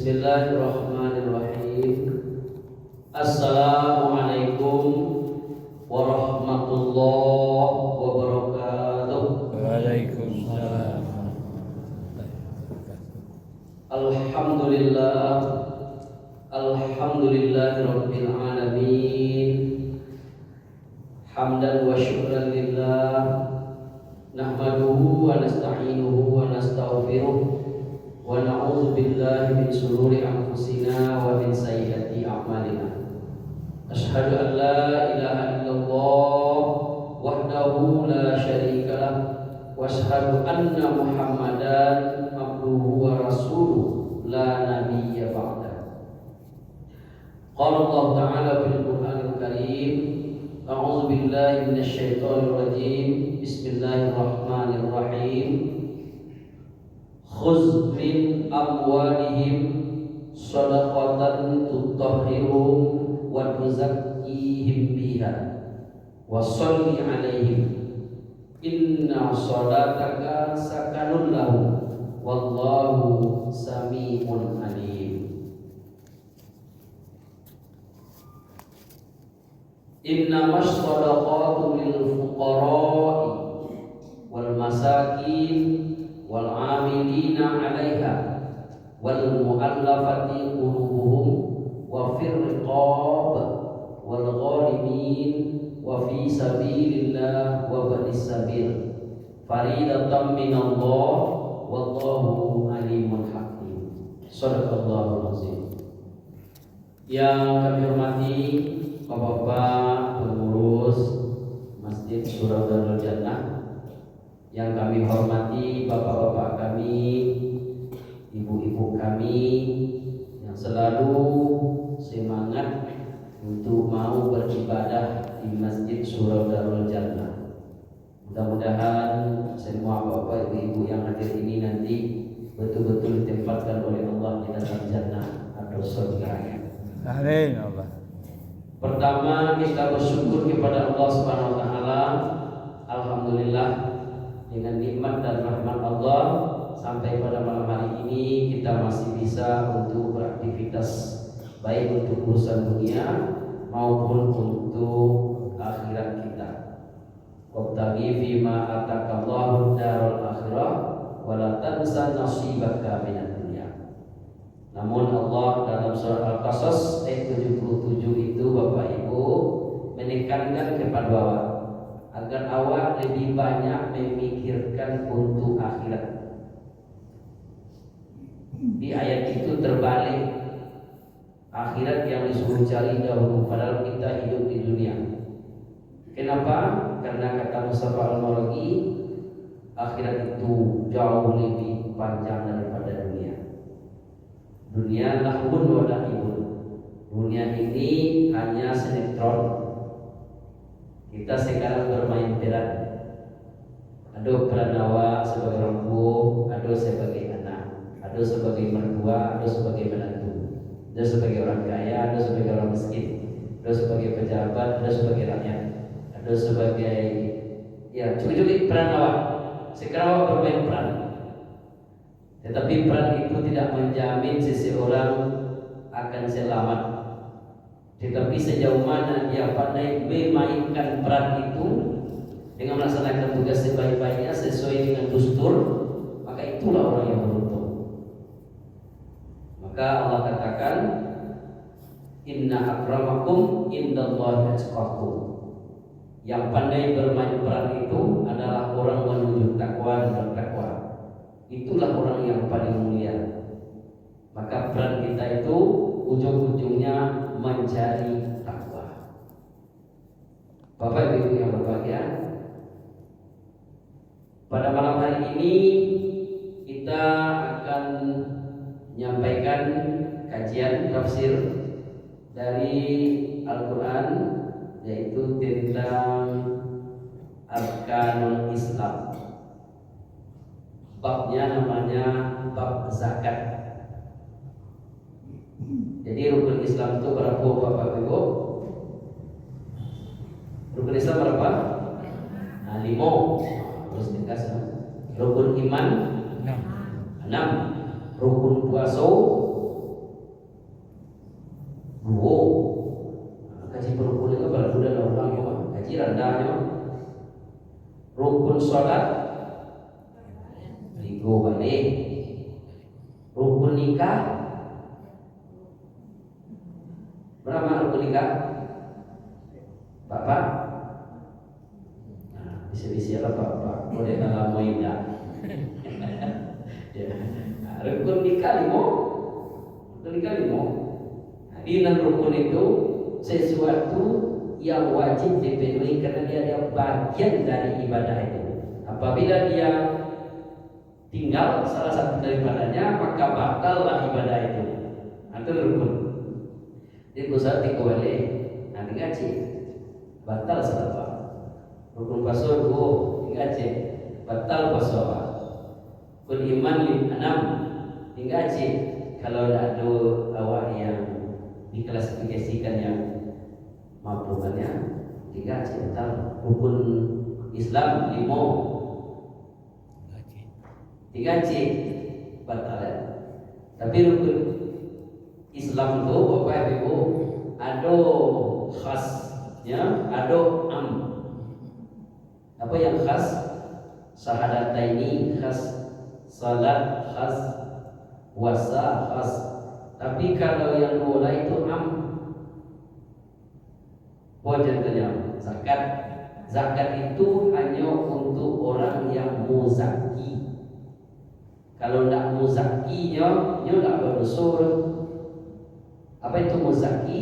Bismillahirrahmanirrahim. Assalamualaikum warahmatullahi wabarakatuh. Waalaikumsalam. Alhamdulillah. Alhamdulillahirabbil alamin. Hamdan wa syukran lillah. Nahmaduhu wa nasta'inuhu wa nastaghfiruh. Wa na'udzu billahi min shururi anfusina wa min sayyiati a'malina. Asyhadu an la ilaha illallah wahdahu la syarika lah wa asyhadu anna Muhammadan abduhu wa rasuluh la nabiyya ba'da. Qala Allah Ta'ala fil Qur'anil Karim, a'udzu billahi minasy syaithanir rajim. Bismillahirrahmanirrahim. Khudz min amwalihim shadaqatan tutahhiruhum wa tuzakkihim biha wa sholli 'alaihim inna shalataka sakanun lahum wallahu sami'un 'alim. Innamas shadaqatu lil fuqara'i wal masakin wal 'amilina 'alaiha wal mu'allafati qulubuhum wa fir riqab wal gharimin wa fi sabilillah wa banis sabil faridatan minallah wallahu alimun hakim. Shadaqallahul azim. Yang kami hormati Bapak-bapak pengurus Masjid Surau Darul Jannah, yang kami hormati bapak-bapak kami, ibu-ibu kami yang selalu semangat untuk mau beribadah di Masjid Surau Darul Jannah. Mudah-mudahan semua bapak ibu-ibu yang hadir ini nanti betul-betul ditempatkan oleh Allah di dalam jannah atau surga. Amin Allah. Pertama, kita bersyukur kepada Allah Subhanahu wa taala. Alhamdulillah, dengan nikmat dan rahmat Allah sampai pada malam hari ini kita masih bisa untuk beraktivitas, baik untuk urusan dunia maupun untuk akhirat kita. Wabtaghi fima atakallahu darul akhirah wa la tansa nasibaka minad dunya. Namun Allah dalam surah Al-Qasas ayat 77 itu Bapak Ibu menekankan kepada agar awak lebih banyak memikirkan untuk akhirat. Di ayat itu terbalik, akhirat yang disuruh cari dahulu, padahal kita hidup di dunia. Kenapa? Karena kata Mustafa Al-Maraghi, akhirat itu jauh lebih panjang daripada dunia. Dunia lahun wa lahibun. Dunia ini hanya sinetron. Kita sekarang bermain peran. Ada peranawa sebagai orang tua, ada sebagai anak, ada sebagai mertua, ada sebagai menantu, ada sebagai orang kaya, ada sebagai orang miskin, ada sebagai pejabat, ada sebagai rakyat, ada sebagai cukup-cukup peranawa. Sekarang awak bermain peran. Tetapi peran itu tidak menjamin seseorang akan selamat. Tetapi sejauh mana dia pandai memainkan peran itu dengan melaksanakan tugas sebaik-baiknya sesuai dengan dustur, maka itulah orang yang beruntung. Maka Allah katakan, inna akramakum indallahi atqakum. Yang pandai bermain peran itu adalah orang menuju takwa dan bertakwa. Itulah orang yang paling mulia. Maka peran kita itu ujung-ujungnya mencari takwa. Bapak Ibu yang berbahagia, pada malam hari ini kita akan menyampaikan kajian tafsir dari Al-Quran, yaitu tentang Arkanul Islam. Babnya namanya bab zakat. Jadi rukun Islam itu berapa Bapak Ibu? Rukun Islam berapa? 5. Terus dikasih. Rukun iman 6. Rukun puasa Berapa rukun nikah? Bapak? Nah, bisa-bisa lah bapak. Boleh dalam mau indah. Ya. Nah, rukun nikah 5. Rukun nikah 5. Nah, di dalam rukun itu sesuatu yang wajib dipenuhi karena dia ada bagian dari ibadah itu. Apabila dia tinggal salah satu daripadanya, maka batallah ibadah itu. Itu rukun. Jadi kusat dikawale, nanti ngaji batal salah. Rukun paso 2 ngaji batal paso. Rukun iman 6 ngaji kalau ada awak yang diklasifikasikan yang mampuannya 3 batal. Rukun Islam 5 3 batal ya. Tapi rukun Islam itu Bapak Ibu ada khasnya, ada am. Apa yang khas? Syahadataini khas, salat khas, puasa khas. Tapi kalau yang 2 itu am. Contohnya zakat. Zakat itu hanya untuk orang yang muzaki. Kalau tidak muzakinya, dia tidak berdosa. Apa itu muzaki?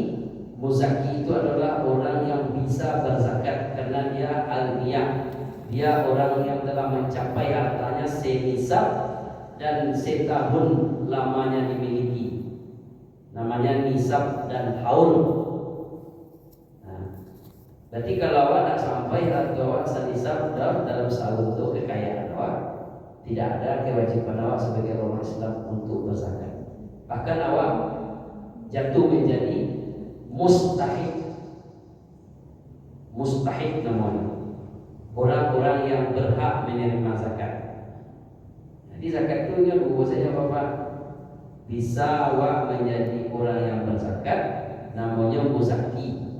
Muzaki itu adalah orang yang bisa berzakat karena dia aliyah. Dia orang yang telah mencapai hartanya senisab dan setahun lamanya dimiliki. Namanya nisab dan haul. Nah, berarti kalau awak tak sampai harta awak senisab dalam setahun itu kekayaan awak, tidak ada kewajiban awak sebagai orang Islam untuk berzakat. Bahkan awak jatuh menjadi mustahik. Mustahik namanya. Orang-orang yang berhak menerima zakat. Jadi zakat itu ya dua saja Bapak. Bisa awak menjadi orang yang berzakat, namanya muzaki.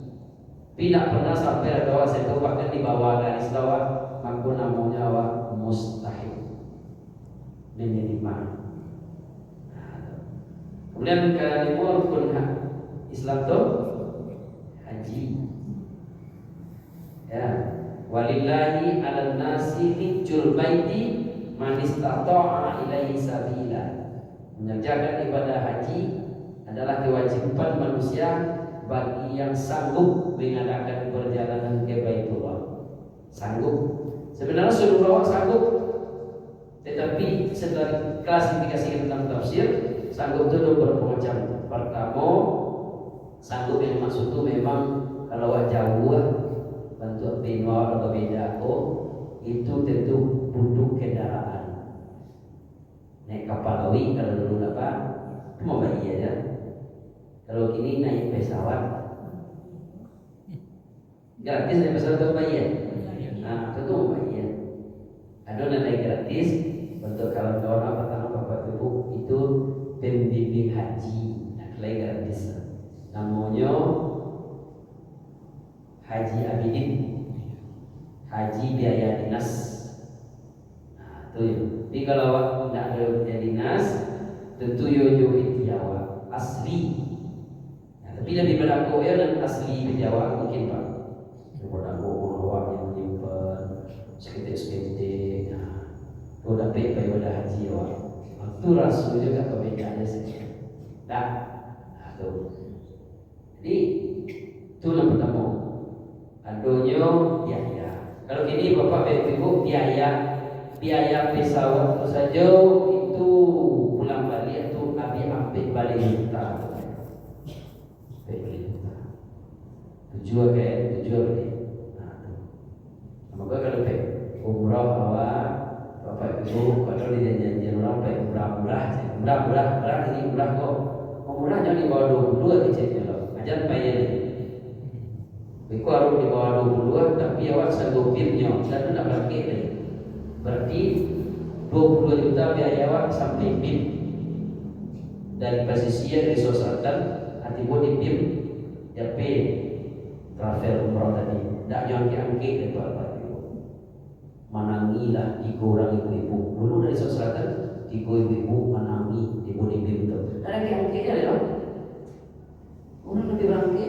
Tidak pernah sampai ada awak satu bahkan di bawah garis bawah, maka namanya awak mustahik menerima. Kemudian kelima rukun Islam itu haji. Ya, walillahi 'alan nasi hijjul baiti man istata'a ilaihi sabila. Mengerjakan ibadah haji adalah kewajiban manusia bagi yang sanggup mengadakan perjalanan ke Baitullah. Sanggup. Sebenarnya seluruh orang sanggup. Tetapi setelah klasifikasi tentang tafsir, sanggup itu beberapa macam. Pertama, sanggup yang maksud itu memang kalau jauh bentuk benua atau beda itu tentu butuh kendaraan. Naik kapal awi kalau dulu apa? Cuma bayi aja. Kalau kini naik pesawat, gratis naik pesawat atau bayar? Nah, itu bayar. Ada naik gratis. Untuk kawan-kawan pertama Bapak Ibu itu pembimbing haji, nah gratis. Namanya Haji Abidin, haji biaya dinas. Nah, itu ya. Tapi kalau awak tidak ada biaya dinas, tentu yo Jawa asli. Nah, tapi lebih berlaku ya dan asli di Jawa mungkin Pak. Berlaku awak yang menyimpan seketik-seketik. Kau dapat ibadah haji awak. Itu rasul juga perbedaannya sedikit. Tak, itu. Jadi itu yang pertama. Adanya biaya. Kalau ini Bapak Ibu biaya pesawat saja itu pulang balik itu ambil balik juta. Tujuan Nah, semoga kalau umrah awak Bapak Ibu kalau di janjian orang baik murah ini murah kok. Murah jangan di bawah 22 kecilnya loh. Ajar payah ni. Iku harus di bawah 22 tapi awak sanggup bilnya dan tidak bangkit ni. Berarti 22 juta biaya awak sampai bil. Dari posisi yang di Selatan hati di bil DP travel umrah tadi. Tak jangan angkit dari Bapak. Manangilah dikurang ibu-ibu. Dulu dari Selatan tiga ibu-ibu menangi di bodi itu. Ada yang kira ya. Orang lebih berangkat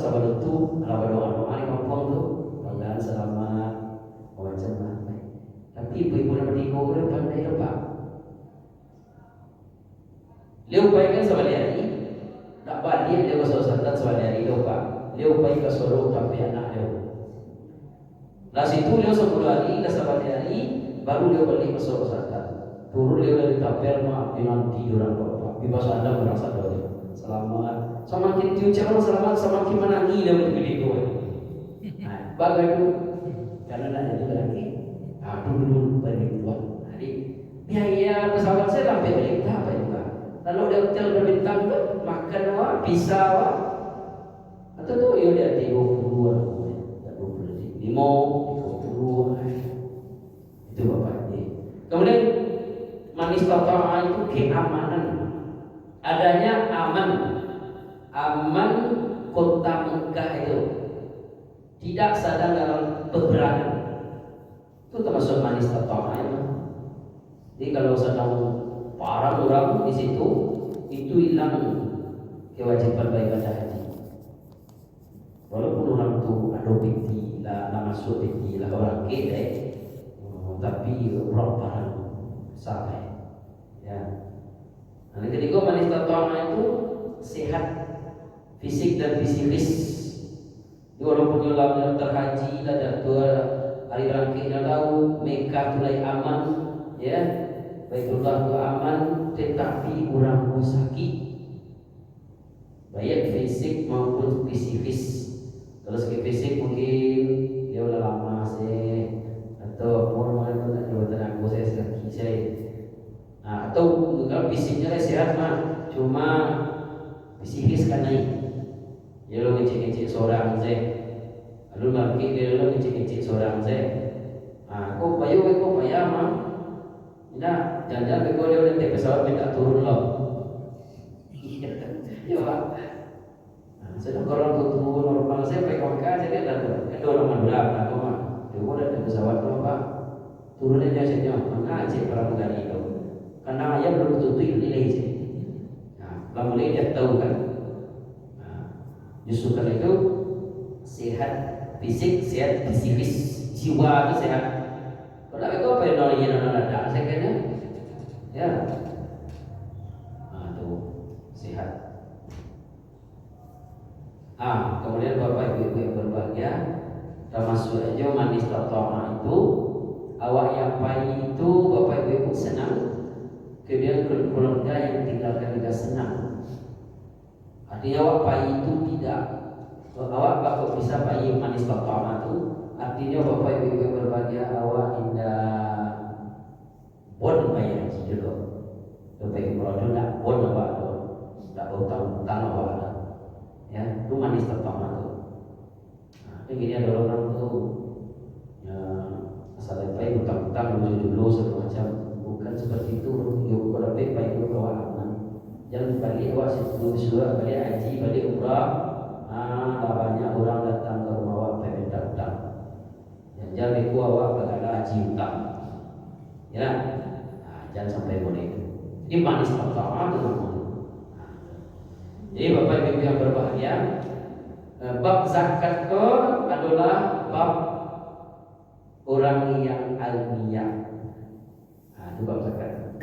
sahabat itu ala berdoa di kampung tuh, banggaan selamat macam apa. Tapi ibu-ibu yang berdiko udah pandai lupa. Dia upayakan sehari-hari, tak balik dia ke sosok sehari-hari lupa. Dia upayakan solo tapi anak dia. Lah situ dia 10 hari, dah sahabat hari, baru dia balik ke sosok. Turun dia dari tapel mah dengan tiduran bapak. Bebas anda merasa doa. Selamat. Semakin diucapkan selamat, semakin menangi dia begitu itu. Nah, bagai itu karena nak jadi lagi. Aku dulu bagi tuan. Jadi biaya pesawat saya sampai balik apa juga. Lalu dia hotel berbintang tu makan apa, bisa apa. Atau tu ya dia 32, 25, 20. Itu bapak ini. Kemudian manis tata'a itu keamanan. Adanya aman kota Mekah itu tidak sedang dalam peperangan. Itu termasuk manis tata'a ya. Jadi kalau sedang para orang di situ itu hilang kewajiban beribadah haji. Walaupun orang itu ada peti lah, masuk peti lah orang kita, tapi orang parang sampai ya. Nah, ketika manis tata'a itu sehat fisik dan psikis. Walaupun dalam terhaji lah dan dua hari rangkaian tahu Mekah mulai aman ya, Baitullah itu aman, tetapi orang sakit baik fisik maupun psikis. Kalau segi fisik mungkin dia udah lama sih, atau orang mana jawatan aku saya sakit saya. Nah, atau kalau fisiknya sehat mah cuma psikis kan naik. Dia lo ngecek-ngecek seorang saya. Lalu nanti dia lo ngecek-ngecek seorang saya. Nah, kok payah mah. Tidak, jangan-jangan bego dia udah pesawat minta turun loh. Iya Pak. Nah, sedang orang turun normal saya pakai Mekah jadi ada orang Madura apa mah. Dia udah pesawat loh Pak. Turunnya dia saja mana aja pramugari itu. Karena ayah belum tentu nilai aja. Nah, lama lagi dia tahu kan. Nah, justru karena itu sehat fisik, sehat psikis, jiwa itu sehat. Kalau aku apa yang ada, saya kira ya, itu sehat. Kemudian bapak ibu yang berbahagia, termasuk aja manis tata'a itu, awak yang pahit itu bapak ibu senang, kemudian keluarga yang tinggalkan juga senang. Artinya awak pahit itu tidak, awak bakal bisa pahit manis tata'a itu. Artinya bapak ibu yang berbahagia awak indah bon bayar haji dulu. Bapak ibu kalau nak bon awak tu, tak berutang awak dah. Ya, itu manis pertama tu. Nah, ini ada orang tu, ya, asal lepai utang-utang dulu segala macam. Bukan seperti itu. Yo kalau lepai itu awak aman. Jangan balik awak sudah balik haji, balik umrah. Dah banyak orang datang ke rumah awak minta utang. Jangan ikut awak berkata haji utang. Ya, jangan sampai boleh. Ini manis pertama tu namanya. Jadi bapak ibu yang berbahagia, bab zakat itu adalah bab orang yang almiyah. Itu bab zakat.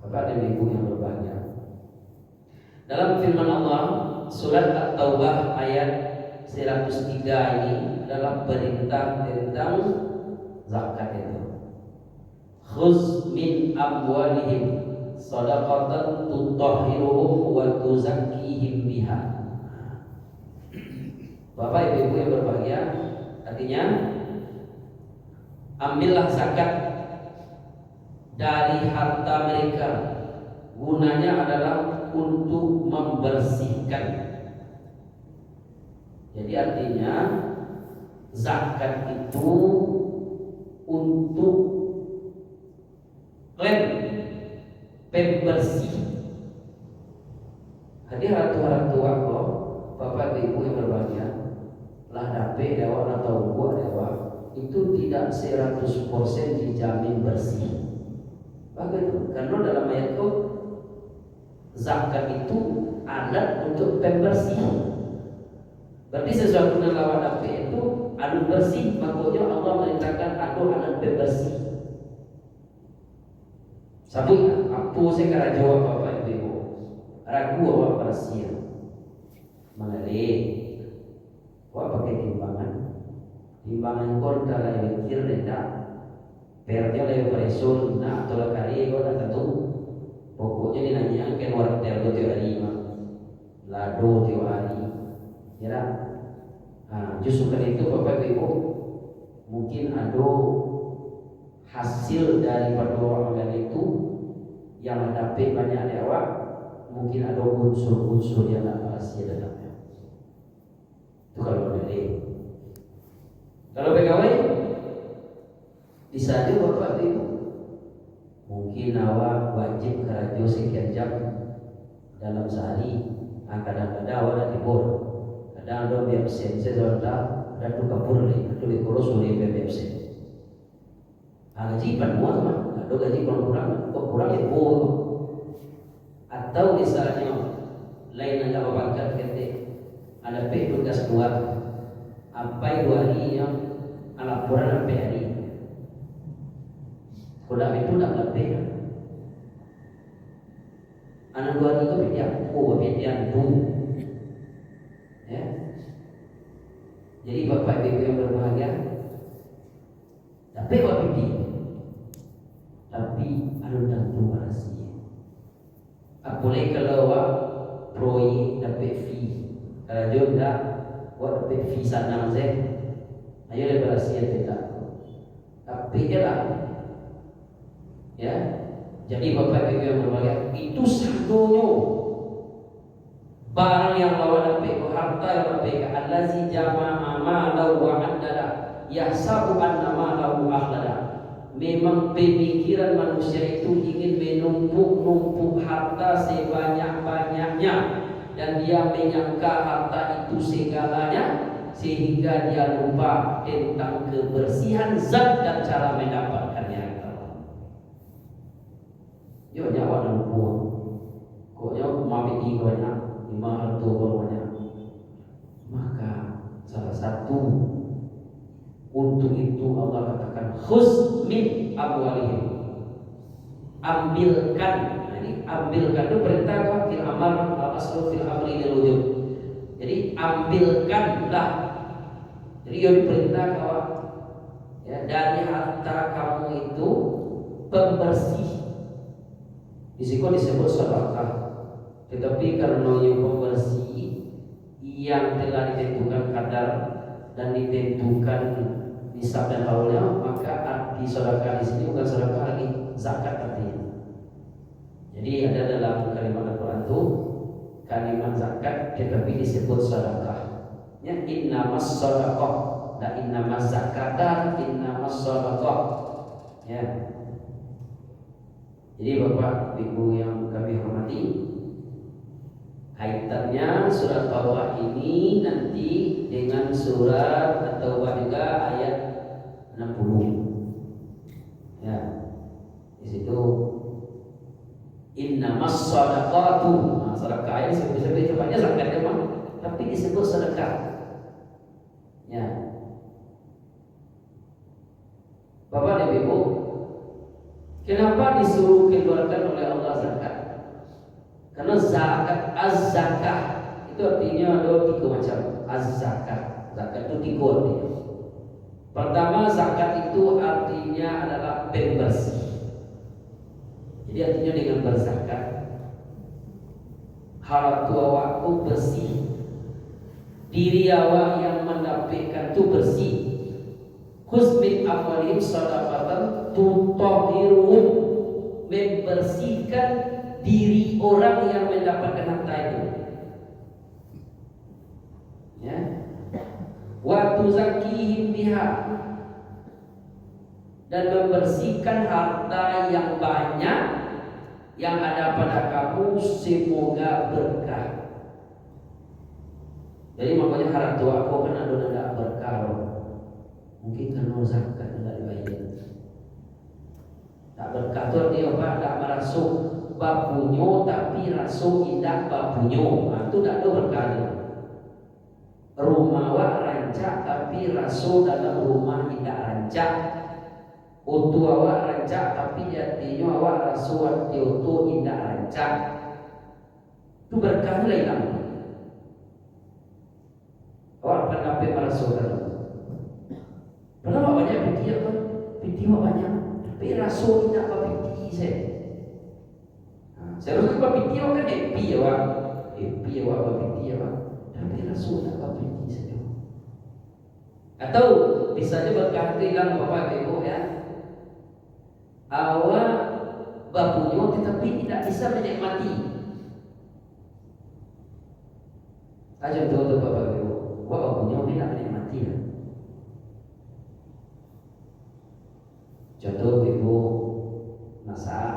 Bapak dan ibu yang berbahagia. Dalam firman Allah surat At-Taubah ayat 103 ini adalah perintah tentang zakat itu. Khuz min amwalihim shadaqatan tutahhiruhum wa tuzakkihim biha. Bapak ibu yang berbahagia, artinya ambillah zakat dari harta mereka, gunanya adalah untuk membersihkan. Jadi artinya zakat itu untuk pembersih. Jadi harta kok bapak ibu yang berbahagia, lah dape dewa atau buah dewa itu tidak 100% dijamin bersih. Bagaimana? Karena dalam ayat itu zakat itu alat untuk pembersih. Berarti sesuatu yang lawan api itu anu bersih, makanya Allah merintahkan anu bersih. Sabut apa saya kira jawab Bapak Ibu? Ragu awak bersih. Mengalir. Awak pakai timbangan. Timbangan kau dalam mikir rendah. Pertnya lagi presul nak tolak kari kau dah tentu. Pokoknya ni nanya kan orang terdo teori mah. Lado teori. Ya. Justru karena itu Bapak Ibu mungkin ada hasil dari perdoaan itu yang mendapat banyak lewat, mungkin ada unsur-unsur yang tak rahasia dalamnya. Itu kalau dari. Kalau pegawai bisa juga Bapak Ibu mungkin awak wajib kerja sekian jam dalam sehari. Kadang-kadang awak dah tidur. Kadang ada absen, saya ada tu kapur ni, tu dikurus oleh absen. Gaji penuh mah, ada gaji kurang-kurang, kok kurang ya boh. Atau misalnya lain ada pangkat kete, ada tugas keluar, apa 2 hari yang laporan sampai hari. Kalau itu tak lebih. Anak 2 hari itu beda tu. Ya. Jadi Bapak Ibu yang berbahagia, tapi Bapak Ibu, tapi anu tentu rahasia. Apalagi kalau awak proyek dapat fee, kalau juga awak dapat fee sana saja, ayo lebih rahasia tidak. Tapi ya. Jadi Bapak Ibu yang berbahagia, itu satunya. Barang yang lawan dapat, harta yang dapat, allazi jama'a malahu wa addada yahsabu anna malahu akhlada. Memang pemikiran manusia itu ingin menumpuk harta sebanyak-banyaknya, dan dia menyangka harta itu segalanya, sehingga dia lupa tentang kebersihan zat dan cara mendapatkannya. Yo nyawa dan buah, kok nyawa mami banyak. 5 harta banyak. Maka salah satu untuk itu Allah katakan khuz min amwalihim, ambilkan. Jadi ambilkan itu perintah fil amar al aslu fil amri lil wujub. Jadi ambilkanlah. Jadi yang diperintah kawan ya, dari harta kamu itu pembersih. Di situ disebut sedekah. Tetapi karena yang pembersih yang telah ditentukan kadar dan ditentukan nisab dan haulnya, maka arti sedekah di sini bukan sedekah lagi, zakat artinya. Jadi ada dalam kalimat Al-Quran itu kalimat zakat tetapi disebut sedekah. Ya, innamas sedekah, dan innamas zakata, innamas sedekah. Ya. Jadi Bapak Ibu yang kami hormati, kaitannya surat Taubah ini nanti dengan surat Taubah juga ayat 60. Ya. Di situ innamas shadaqatu. Nah, sedekah ayat sebut-sebut tepatnya zakat memang, tapi disebut sedekah. Ya. Bapak dan Ibu, kenapa disuruh keluarkan oleh Allah zakat? Karena zakat, az-zakah itu artinya ada 3 macam. Az-zakah, zakat itu 3 artinya. Pertama, zakat itu artinya adalah pembersih. Jadi artinya dengan berzakat, harta awak itu bersih, diri awak yang mendapatkan itu bersih. Khuz min amwalihim shadaqatan tutahhiruhum, membersihkan diri orang yang mendapatkan harta itu. Ya. Wa tuzakkihim biha, dan membersihkan harta yang banyak yang ada pada kamu, semoga berkah. Jadi makanya harta aku kan ada berkah. Mungkin karena zakat tidak dibayar. Tak berkah itu dia apa? Tak merasuk bapunyo tapi rasuk indah bapunyo. Nah, itu tak ada berkahnya. Rumah wa rancak tapi rasul dalam rumah tidak rancak. Utu awak rancak tapi jadinya awak rasul hati utu tidak rancak. Itu berkah lain kamu. Awak pernah pergi rasul dalam. Pernah awak banyak piti apa? Piti awak banyak. Tapi rasul tidak apa piti saya. Saya rasa apa piti awak kan happy awak. Happy awak apa piti awak. Tapi rasul tidak apa piti saya. Atau bisa aja berkah itu hilang bapak ibu ya. Awak bapunya tetapi tidak bisa menikmati. Aja betul bapak ibu. Awak bapunya tidak menikmati ya. Contoh ibu masak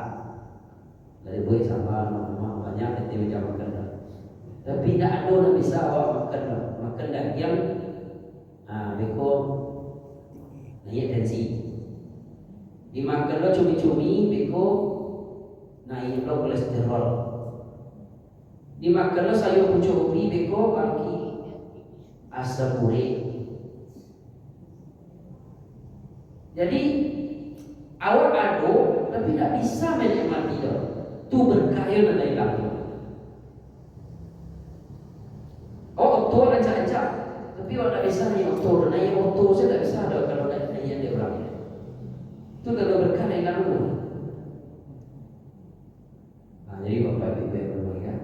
dari ibu sama mama banyak nanti macam makan. Tapi tidak ada yang bisa awak makan daging. Beko naik tensi. Dimakan lo cumi-cumi, beko naik lo kolesterol. Dimakan lo sayur pucuk ubi, beko bangki asam urat. Jadi awak ada, tapi tidak bisa menikmati lo. Tu berkaya dan lain-lain. Oh, tu rancak-rancak. Tapi awak tak bisa naik motor. Naik motor saya tak bisa ada kalau naik dia orang. Itu kalau berkah naik lalu. Jadi bapak ibu yang berbahagia.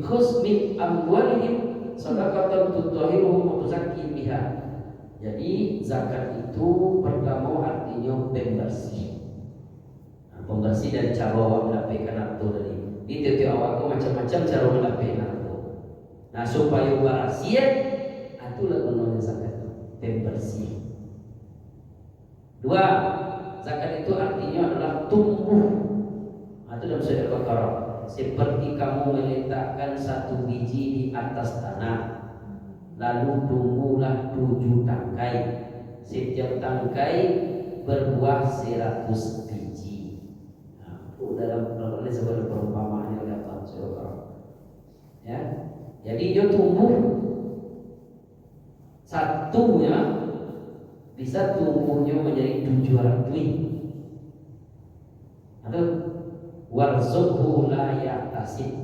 Khus min amwalihim sadaqatan tutahhiruhum wa tuzakki biha. Jadi zakat itu pertama artinya pembersih. Pembersih dan cara awak mendapatkan harta tadi. Di tiap-tiap awak itu macam-macam cara mendapatkan harta. Nah supaya berhasil, itulah gunanya zakat itu pembersih. Dua, zakat itu artinya adalah tumbuh. Itu dalam surah Al-Baqarah. Seperti kamu meletakkan satu biji di atas tanah, lalu tumbuhlah 7 tangkai. Setiap tangkai berbuah 100 biji. Itu dalam Al-Quran sebagai perumpamaan yang dalam surah Al-Baqarah. Ya, jadi dia tumbuh satunya bisa tumbuhnya menjadi 700. Atau warzuqhu la yahtasib.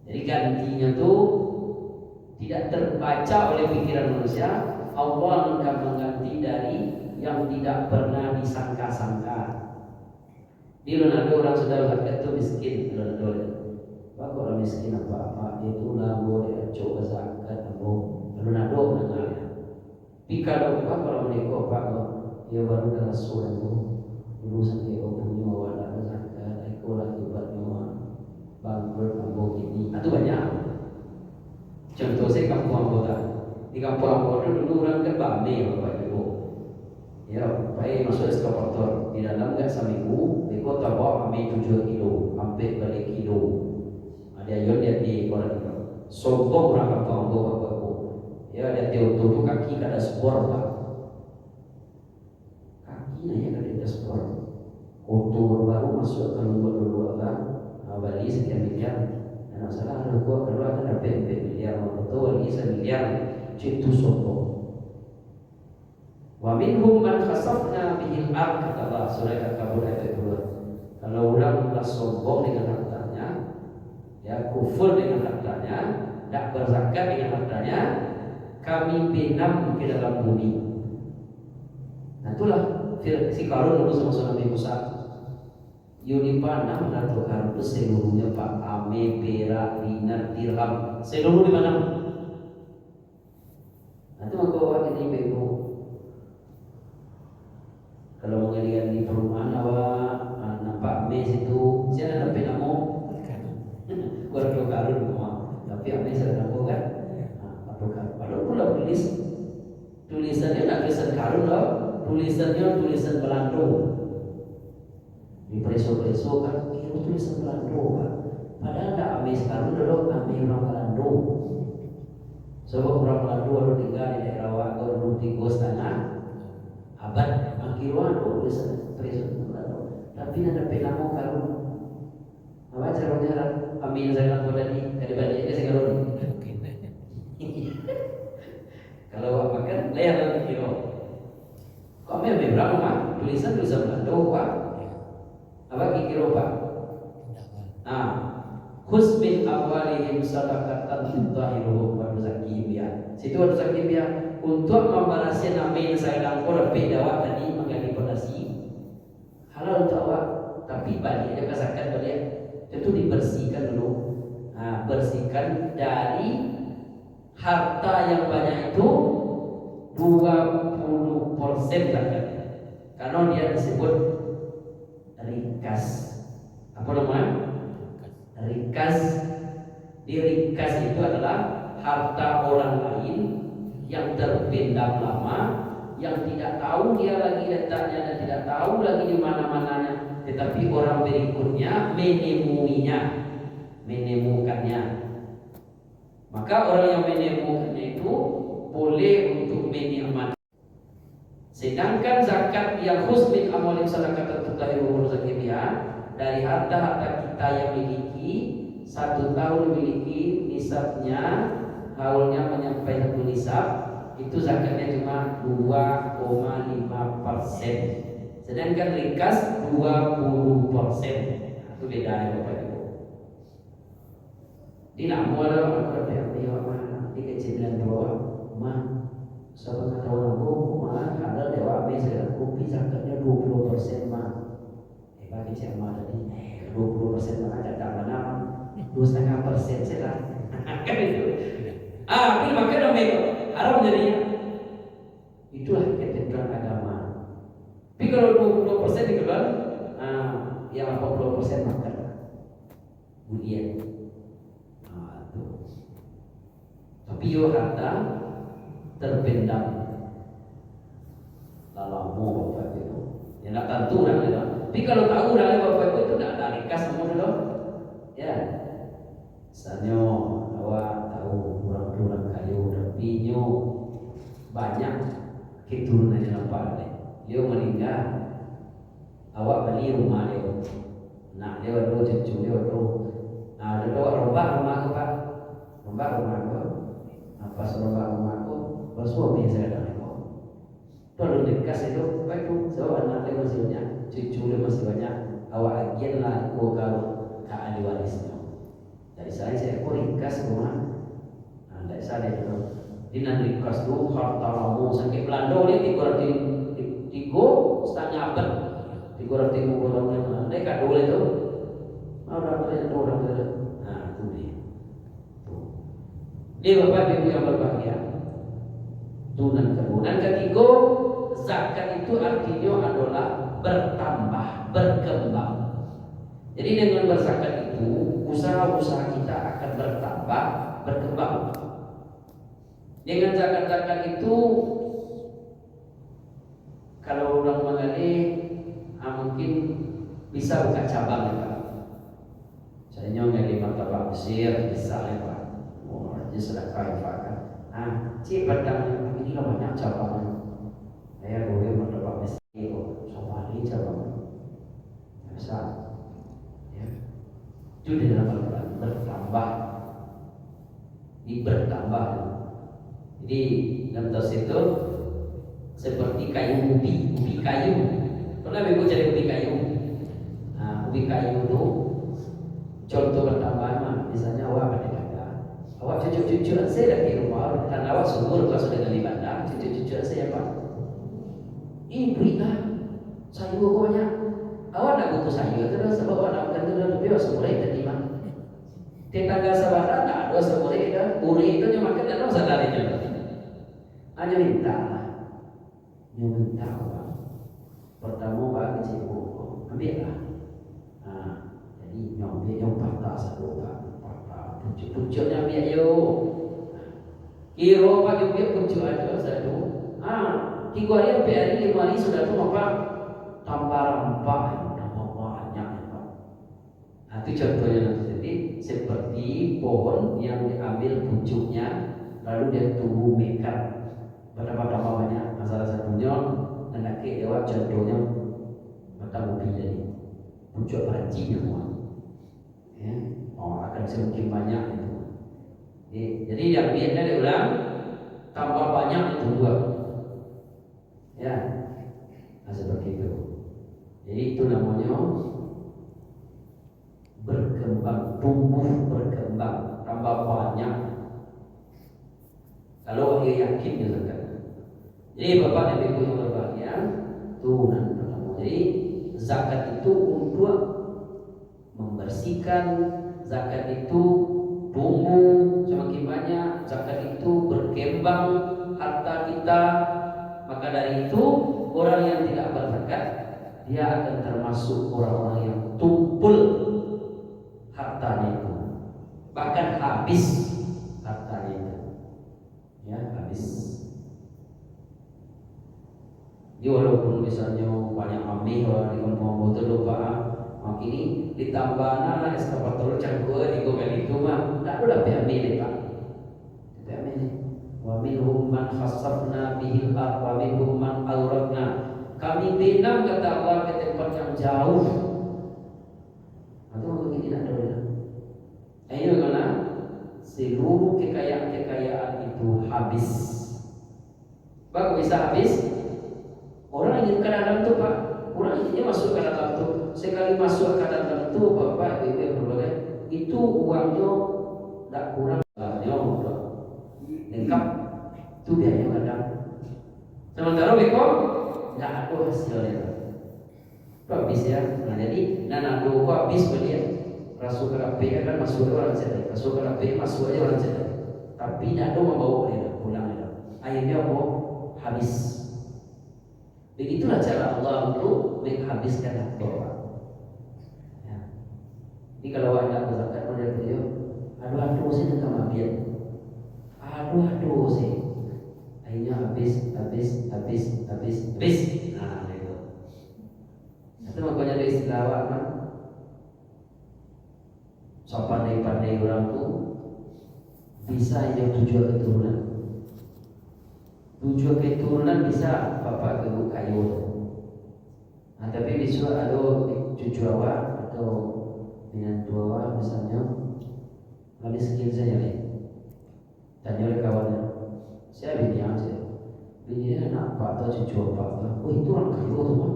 Jadi gantinya tuh tidak terbaca oleh pikiran manusia. Allah akan mengganti dari yang tidak pernah disangka-sangka. Di Ronaldo orang sudah zakat itu miskin. Ronaldo, pak orang miskin apa dia itu lagu dia coba zakat apa Ronaldo mendengarnya. Tapi kalau mereka pak dia baru dalam surah itu urusan dia punya awal zakat, aku lagi buat nyawa bangkrut kampung ini. Itu banyak. Contoh saya kampung Anggota. Di kampung Anggota dulu orang kan bame bapak ibu. Ya, baik masuk eskavator di dalam enggak seminggu, mereka bawa ambil 7 kilo, hampir balik kilo. Ada yang dia di koran itu. Sombong orang kampung Anggota bapak ibu. Ya, ada teoto kaki kada spor pak. Kaki nanya kada spor. Kotor baru masuk ke lumba dulu apa? Bali sekian miliar. Dan masalah ada gua kedua kan dapat 4 miliar, betul lagi 1 miliar. Itu sombong. Wa minhum man khasafna bihil ard, kata Allah surah Al-Kabir ayat 2. Kalau orang sombong dengan hartanya, ya kufur dengan hartanya, tidak berzakat dengan hartanya, kami benam ke dalam bumi. Nah itulah si Qarun dulu sama Nabi Musa. Yunipanam atau harta seluruhnya pak, ame, perak, dinar, dirham, seluruh di mana? Nanti maka awak ini ibu. Kalau mengelihat di perumahan awak nampak mes itu, saya ada penamu. Gua Qarun rumah, tapi ame saya nampak kan? Padahal pula tulisannya nak tulisan Qarun loh, tulisannya tulisan Belanda. Di preso-preso kan kira tulisan Belanda kan. Padahal tak ambil sekarang dulu ambil orang Belanda. Sebab orang Belanda baru tinggal di daerah Wago dulu 3,5 abad. Makirwan tulisan preso Belanda. Tapi ada penamo kalau apa caranya ambil saya lakukan tadi dari balik ke sekarang. tulisan Belanda Pak. Apa kira Pak? Khuz min amwalihim sadaqatan tutahhiruhum wa tuzakkihim biha. Situ ada zakat biha untuk membalaskan amin sayang ko lebih dawat tadi menjadi pondasi halal untuk awak, tapi balik dia zakat balik itu dibersihkan dulu. Bersihkan dari harta yang banyak itu 20% zakatnya. Karena dia disebut rikas. Apa namanya? Rikas. Di rikas itu adalah harta orang lain yang terpendam lama, yang tidak tahu dia lagi letaknya dan tidak tahu lagi di mana-mananya, tetapi orang berikutnya menemukannya. Maka orang yang menemukannya itu boleh untuk menikmati. Sedangkan zakat yang khus min amwalim sadaqatan tutahhiruhum wa tuzakkihim biha, dari harta-harta kita yang miliki 1 tahun miliki nisabnya, haulnya menyampai 1 nisab, itu zakatnya cuma 2,5%. Sedangkan rikas 20%. Itu beda ya Bapak Ibu. Di namu ada orang dia mana? Di kecilan bawah, mah sebenarnya orang malah ada dewa misalnya kopi zakatnya 20% mah. Bagi siapa tadi 20% mah ada mana 2,5% saja. Kan itu. Tapi makanya itu haram jadinya. Itulah ketentuan agama. Tapi kalau 20% dikeluar, yang 80% makan kemudian. Tapi yo harta terpendam lalamu Bapak itu. Ya nak tentu dah itu. Tapi kalau tahu dah Bapak Ibu itu tidak ada rikas semua dulu. Ya. Misalnya awak tahu orang kayu tapi nyo banyak keturunan yang nampak deh. Dia meninggal, awak beli rumah dia. Nak dia dulu cucu dia dulu. Dia rombak rumah tu Pak. Rombak rumah tu. Pas rombak rumah tu, bersuami saya dah itu. Kalau dikas itu, baik tu. So anak dia masih banyak, cucu dia masih banyak. Awak agen lah, aku kalau tak ada warisnya. Dari saya ringkas rumah. Dari saya itu. Di nanti ringkas tu harta lamu sakit Belanda dia 3 setengah abad. 3 orang mereka dulu itu. Orang itu. Itu dia. Dia Bapak Ibu yang berbahagia. Tunan ketiga, zakat itu artinya adalah bertambah, berkembang. Jadi dengan berzakat itu usaha-usaha kita akan bertambah, berkembang. Dengan zakat-zakat itu kalau orang mengalih mungkin bisa buka cabang ya Pak. Saya ngali martabak Mesir bisa ya Pak. Dia sedekah infakkan. Cik pedang ini lah banyak cabangnya. Saya boleh martabak Mesir. Somali cabang. Bisa. Ya. Itu di dalam Al-Quran bertambah. Bertambah. Jadi dalam tafsir itu seperti kayu ubi kayu. Pernah Ibu cari ubi kayu? Ubi kayu itu contoh bertambah misalnya awak ada awak cucu-cucuan saya di rumah dan awak subur kalau sudah dari bandar cucu-cucuan saya Pak. Berilah sayur banyak. Awak nak butuh sayur terus sebab awak nak makan terus lebih subur tadi mah. Tetangga saudara tak ada subur itu, uri itu cuma makan dan saudaranya. Hanya minta Pak. Pertama Pak kecil ambil lah. Jadi yang patah satu Pak. Pucuknya ambil yo. Kira Pak ambil pucuk aja satu. 3 hari 5 hari sudah tu apa? Tambah rempah, tambah banyak Pak. Itu contohnya nanti. Jadi seperti pohon yang diambil pucuknya lalu dia tumbuh mekar. Bertambah banyak. Salah satunya anak jawab contohnya mata mobil jadi pucuk paranci semua. Ya, akan semakin banyak itu. Jadi yang biasanya diulang tambah banyak itu 2. Ya, seperti itu. Jadi itu namanya berkembang, tumbuh berkembang, tambah banyak. Kalau dia yakin dia zakat. Jadi bapak dan ibu yang berbahagia, turunan pertama. Jadi zakat itu untuk membersihkan, zakat itu tumbuh semakin banyak, zakat itu berkembang harta kita. Maka dari itu orang yang tidak berzakat dia akan termasuk orang-orang yang tumpul hartanya itu, bahkan habis hartanya itu, ya habis. Jadi walaupun misalnya banyak ambil di kampung betul lupa, makini ditambah nana eskavator cangkul di gogan itu mah tak boleh ambil pak, ambil. Wa minhum man khasafna bihil ard wa minhum man awratna. Kami pinam kata Allah ke tempat yang jauh. Atau begini tidak ada. Ayo mana seluruh kekayaan itu habis. Bagaimana bisa habis? Orang ingin ke dalam itu pak, orang inginnya masuk ke dalam itu. Sekali masuk ke dalam itu bapak ibu berbagai itu uangnya tidak kurang lengkap, itu biaya kadang. Sementara beko nggak ada hasilnya. Itu habis ya. Nah jadi nanado kok habis dia. Rasul kerapi kan masuk orang cerdas. Rasul kerapi masuk aja orang cerdas. Tapi tidak ada membawa dia pulang dia. Akhirnya mau habis. Begitulah cara Allah untuk menghabiskan harta orang. Ya. Jadi kalau ada zakat model beliau, aduh sih nak mabian. Aduh sih. Akhirnya habis. Nah, itu. Itu makanya ada istilah apa? So pandai-pandai orang tu bisa yang tujuan keturunan. Tujuan keturunan bisa bapak ibu kayu. Nah, tapi bisa ada cucu awak atau menantu awak misalnya habis skill saya nih. Tanya oleh kawannya, saya bini aja. Bini anak apa atau cucu apa? Oh itu orang kayu tu mah.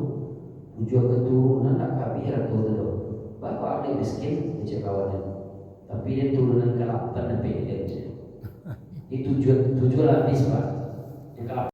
Tujuan keturunan nak kabir atau tu. Bapak ada miskin dia kawannya. Tapi dia turunan ke 8 dan dia. Itu tujuan habis pak. Yang ke